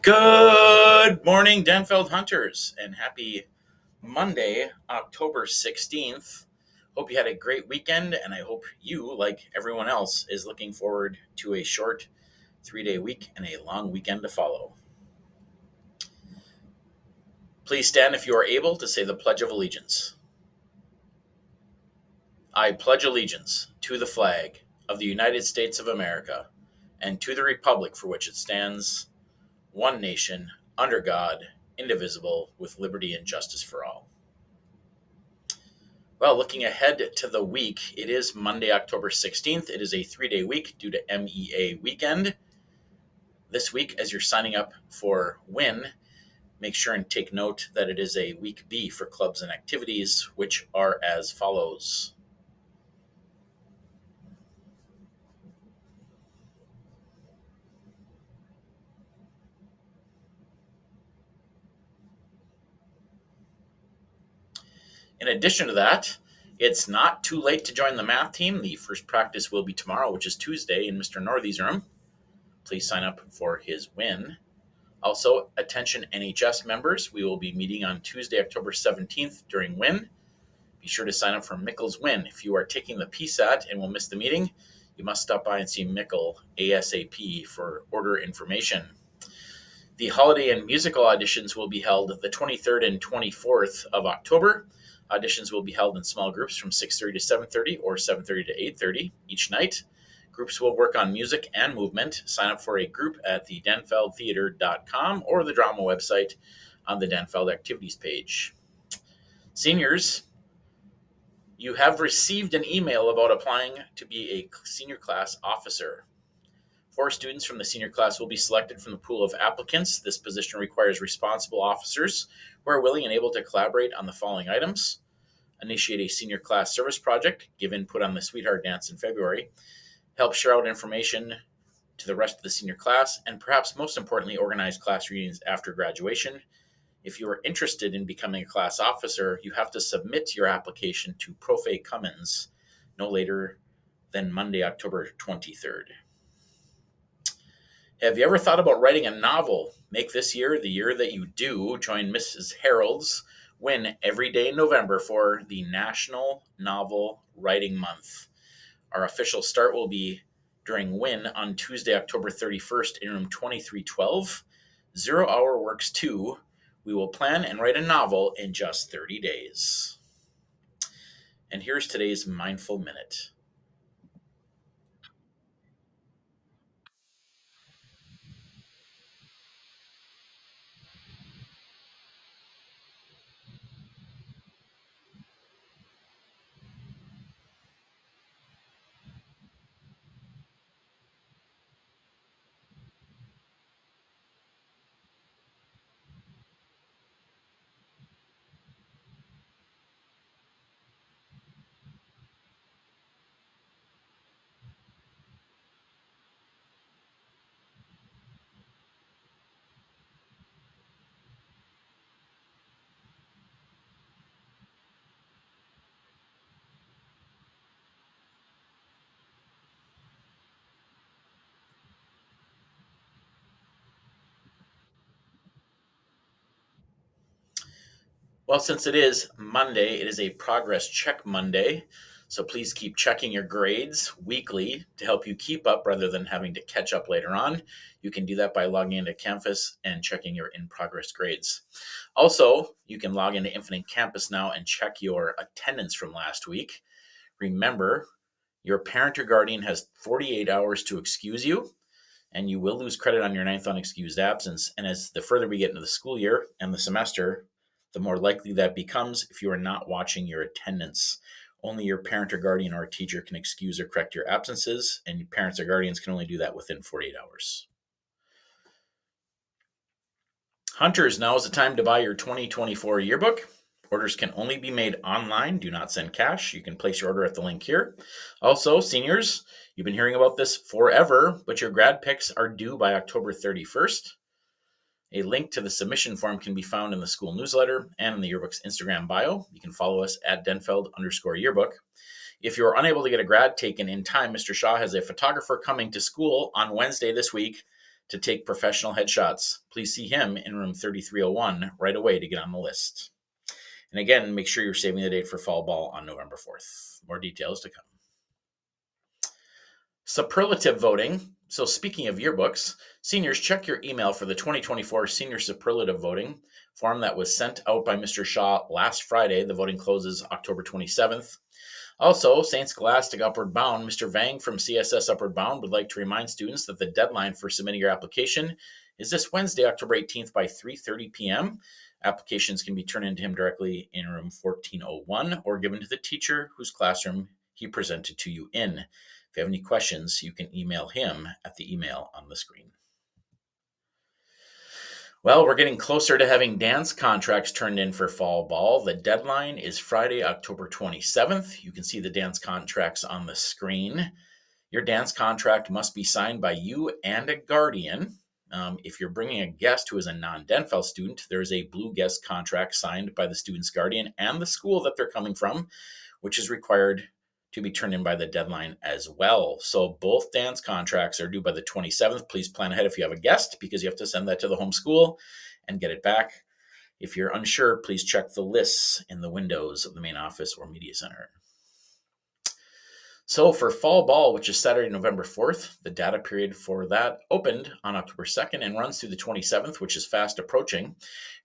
Good morning, Denfeld Hunters, and happy Monday, October 16th. Hope you had a great weekend, and I hope you, like everyone else, is looking forward to a short 3-day week and a long weekend to follow. Please stand if you are able to say the Pledge of Allegiance. I pledge allegiance to the flag of the United States of America and to the republic for which it stands, one nation, under God, indivisible, with liberty and justice for all. Well, looking ahead to the week, it is Monday, October 16th. It is a 3-day week due to MEA weekend. This week, as you're signing up for WIN, make sure and take note that it is a week B for clubs and activities, which are as follows. In addition to that, it's not too late to join the math team. The first practice will be tomorrow, which is Tuesday, in Mr. Northy's room. Please sign up for his WIN. Also, attention NHS members, we will be meeting on Tuesday, October 17th during WIN. Be sure to sign up for Mickle's WIN. If you are taking the PSAT and will miss the meeting, you must stop by and see Mickle ASAP for order information. The holiday and musical auditions will be held the 23rd and 24th of October. Auditions will be held in small groups from 6:30 to 7:30 or 7:30 to 8:30 each night. Groups will work on music and movement. Sign up for a group at the denfeldtheater.com or the drama website on the Denfeld activities page. Seniors, you have received an email about applying to be a senior class officer. 4 students from the senior class will be selected from the pool of applicants. This position requires responsible officers who are willing and able to collaborate on the following items: initiate a senior class service project, give input on the Sweetheart Dance in February, help share out information to the rest of the senior class, and perhaps most importantly, organize class reunions after graduation. If you are interested in becoming a class officer, you have to submit your application to Profe Cummins no later than Monday, October 23rd. Have you ever thought about writing a novel? Make this year the year that you do. Join Mrs. Harold's WIN every day in November for the National Novel Writing Month. Our official start will be during WIN on Tuesday, October 31st in room 2312. 0 Hour Works 2. We will plan and write a novel in just 30 days. And here's today's Mindful Minute. Well, since it is Monday, it is a progress check Monday. So please keep checking your grades weekly to help you keep up rather than having to catch up later on. You can do that by logging into Canvas and checking your in progress grades. Also, you can log into Infinite Campus now and check your attendance from last week. Remember, your parent or guardian has 48 hours to excuse you, and you will lose credit on your ninth unexcused absence. And as the further we get into the school year and the semester, the more likely that becomes if you are not watching your attendance. Only your parent or guardian or teacher can excuse or correct your absences, and your parents or guardians can only do that within 48 hours. Hunters, now is the time to buy your 2024 yearbook. Orders can only be made online. Do not send cash. You can place your order at the link here. Also, seniors, you've been hearing about this forever, but your grad picks are due by October 31st. A link to the submission form can be found in the school newsletter and in the yearbook's Instagram bio. You can follow us at Denfeld_yearbook. If you're unable to get a grad taken in time, Mr. Shaw has a photographer coming to school on Wednesday this week to take professional headshots. Please see him in room 3301 right away to get on the list. And again, make sure you're saving the date for fall ball on November 4th. More details to come. Superlative voting. So speaking of yearbooks, seniors, check your email for the 2024 Senior Superlative Voting form that was sent out by Mr. Shaw last Friday. The voting closes October 27th. Also, St. Scholastic Upward Bound, Mr. Vang from CSS Upward Bound would like to remind students that the deadline for submitting your application is this Wednesday, October 18th by 3:30 p.m. Applications can be turned into him directly in room 1401 or given to the teacher whose classroom he presented to you in. If you have any questions, you can email him at the email on the screen. Well, we're getting closer to having dance contracts turned in for fall ball. The deadline is Friday, October 27th. You can see the dance contracts on the screen. Your dance contract must be signed by you and a guardian. If you're bringing a guest who is a non-Denfeld student, there's a blue guest contract signed by the student's guardian and the school that they're coming from, which is required to be turned in by the deadline as well. So both dance contracts are due by the 27th. Please plan ahead if you have a guest, because you have to send that to the home school and get it back. If you're unsure, please check the lists in the windows of the main office or media center. So for fall ball, which is Saturday, November 4th, the data period for that opened on October 2nd and runs through the 27th, which is fast approaching.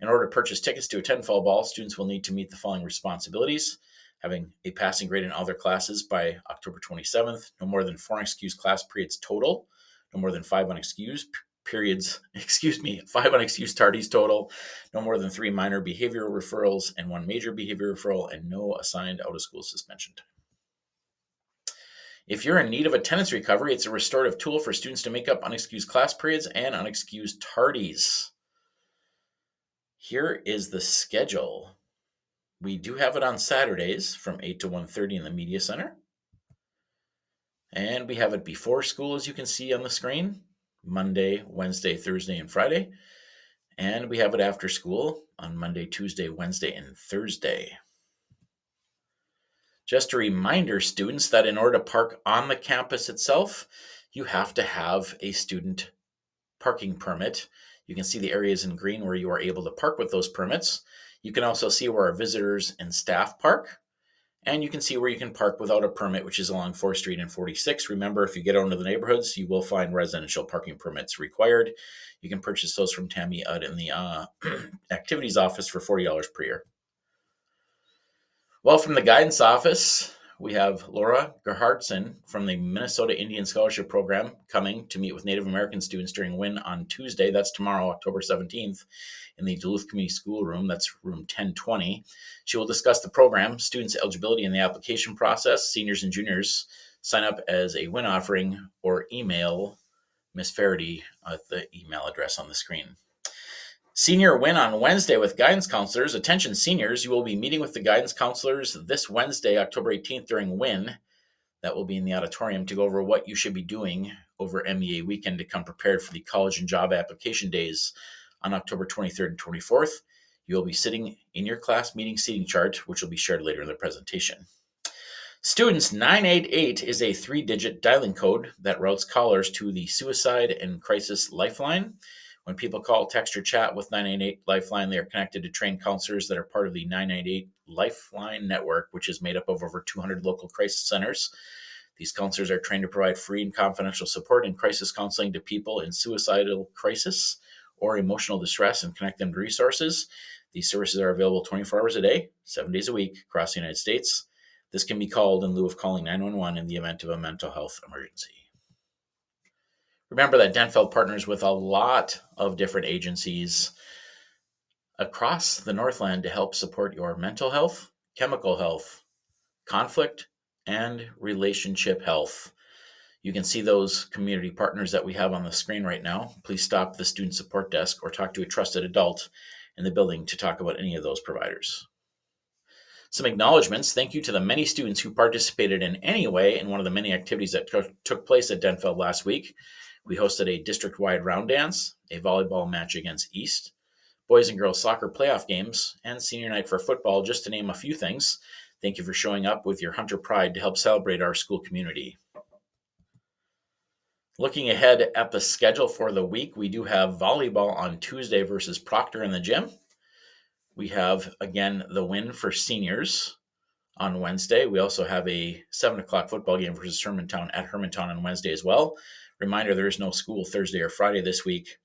In order to purchase tickets to attend fall ball, students will need to meet the following responsibilities: having a passing grade in all their classes by October 27th, no more than 4 unexcused class periods total, no more than 5 unexcused periods, 5 unexcused tardies total, no more than 3 minor behavioral referrals and 1 major behavior referral, and no assigned out-of-school suspension time. If you're in need of attendance recovery, it's a restorative tool for students to make up unexcused class periods and unexcused tardies. Here is the schedule. We do have it on Saturdays from 8 to 1:30 in the media center. And we have it before school, as you can see on the screen, Monday, Wednesday, Thursday, and Friday. And we have it after school on Monday, Tuesday, Wednesday, and Thursday. Just a reminder, students, that in order to park on the campus itself, you have to have a student parking permit. You can see the areas in green where you are able to park with those permits. You can also see where our visitors and staff park. And you can see where you can park without a permit, which is along 4th Street and 46. Remember, if you get out into the neighborhoods, you will find residential parking permits required. You can purchase those from Tammy out in the activities office for $40 per year. Well, from the guidance office, we have Laura Gerhardsen from the Minnesota Indian Scholarship Program coming to meet with Native American students during WIN on Tuesday. That's tomorrow, October 17th, in the Duluth Community School room. That's room 1020. She will discuss the program, students' eligibility in the application process. Seniors and juniors sign up as a WIN offering or email Ms. Faraday at the email address on the screen. Senior WIN on Wednesday with guidance counselors. Attention seniors, you will be meeting with the guidance counselors this Wednesday, October 18th during WIN. That will be in the auditorium to go over what you should be doing over MEA weekend to come prepared for the college and job application days on October 23rd and 24th. You will be sitting in your class meeting seating chart, which will be shared later in the presentation. Students, 988 is a 3-digit dialing code that routes callers to the Suicide and Crisis Lifeline. When people call, text, or chat with 988 Lifeline, they are connected to trained counselors that are part of the 988 Lifeline network, which is made up of over 200 local crisis centers. These counselors are trained to provide free and confidential support and crisis counseling to people in suicidal crisis or emotional distress and connect them to resources. These services are available 24 hours a day, 7 days a week across the United States. This can be called in lieu of calling 911 in the event of a mental health emergency. Remember that Denfeld partners with a lot of different agencies across the Northland to help support your mental health, chemical health, conflict, and relationship health. You can see those community partners that we have on the screen right now. Please stop the student support desk or talk to a trusted adult in the building to talk about any of those providers. Some acknowledgements. Thank you to the many students who participated in any way in one of the many activities that took place at Denfeld last week. We hosted a district-wide round dance, a volleyball match against East, boys and girls soccer playoff games, and senior night for football, just to name a few things. Thank you for showing up with your Hunter pride to help celebrate our school community. Looking ahead at the schedule for the week, we do have volleyball on Tuesday versus Proctor in the gym. We have, again, the win for seniors on Wednesday. We also have a 7 o'clock football game versus Hermantown at Hermantown on Wednesday as well. Reminder, there is no school Thursday or Friday this week.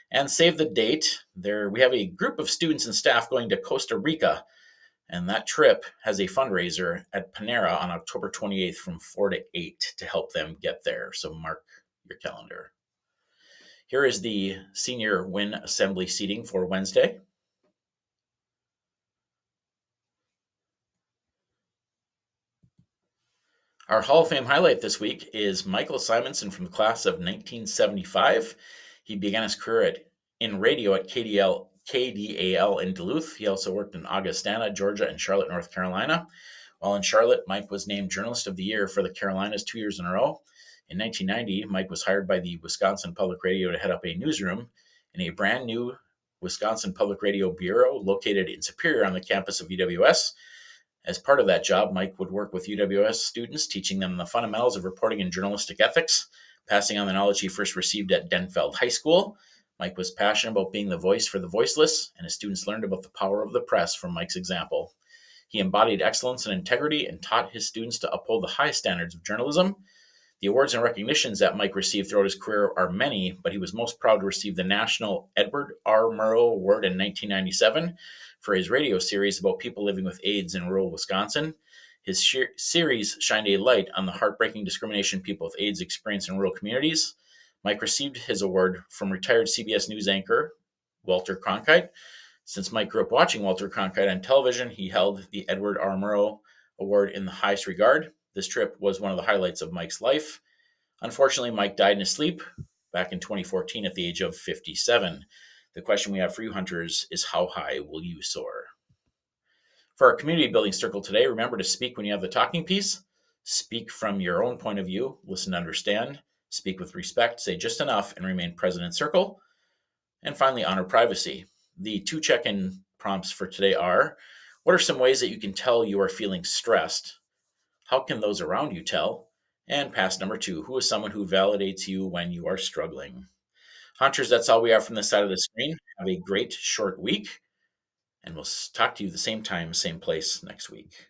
And save the date, there we have a group of students and staff going to Costa Rica, and that trip has a fundraiser at Panera on October 28th from 4 to 8 to help them get there. So mark your calendar. Here is the senior win assembly seating for Wednesday. Our Hall of Fame highlight this week is Michael Simonson from the class of 1975. He began his career in radio at KDAL in Duluth. He also worked in Augustana, Georgia, and Charlotte, North Carolina. While in Charlotte, Mike was named Journalist of the Year for the Carolinas 2 years in a row. In 1990, Mike was hired by the Wisconsin Public Radio to head up a newsroom in a brand new Wisconsin Public Radio Bureau located in Superior on the campus of UWS. As part of that job, Mike would work with UWS students, teaching them the fundamentals of reporting and journalistic ethics, passing on the knowledge he first received at Denfeld High School. Mike was passionate about being the voice for the voiceless, and his students learned about the power of the press from Mike's example. He embodied excellence and integrity and taught his students to uphold the high standards of journalism. The awards and recognitions that Mike received throughout his career are many, but he was most proud to receive the National Edward R. Murrow Award in 1997 for his radio series about people living with AIDS in rural Wisconsin. His series shined a light on the heartbreaking discrimination people with AIDS experience in rural communities. Mike received his award from retired CBS News anchor Walter Cronkite. Since Mike grew up watching Walter Cronkite on television, he held the Edward R. Murrow Award in the highest regard. This trip was one of the highlights of Mike's life. Unfortunately, Mike died in his sleep back in 2014 at the age of 57. The question we have for you, hunters, is how high will you soar? For our community building circle today, remember to speak when you have the talking piece. Speak from your own point of view. Listen to understand. Speak with respect. Say just enough and remain present in circle. And finally, honor privacy. The 2 check-in prompts for today are: what are some ways that you can tell you are feeling stressed? How can those around you tell? And pass number 2, who is someone who validates you when you are struggling? Hunters, that's all we have from this side of the screen. Have a great short week, and we'll talk to you the same time, same place next week.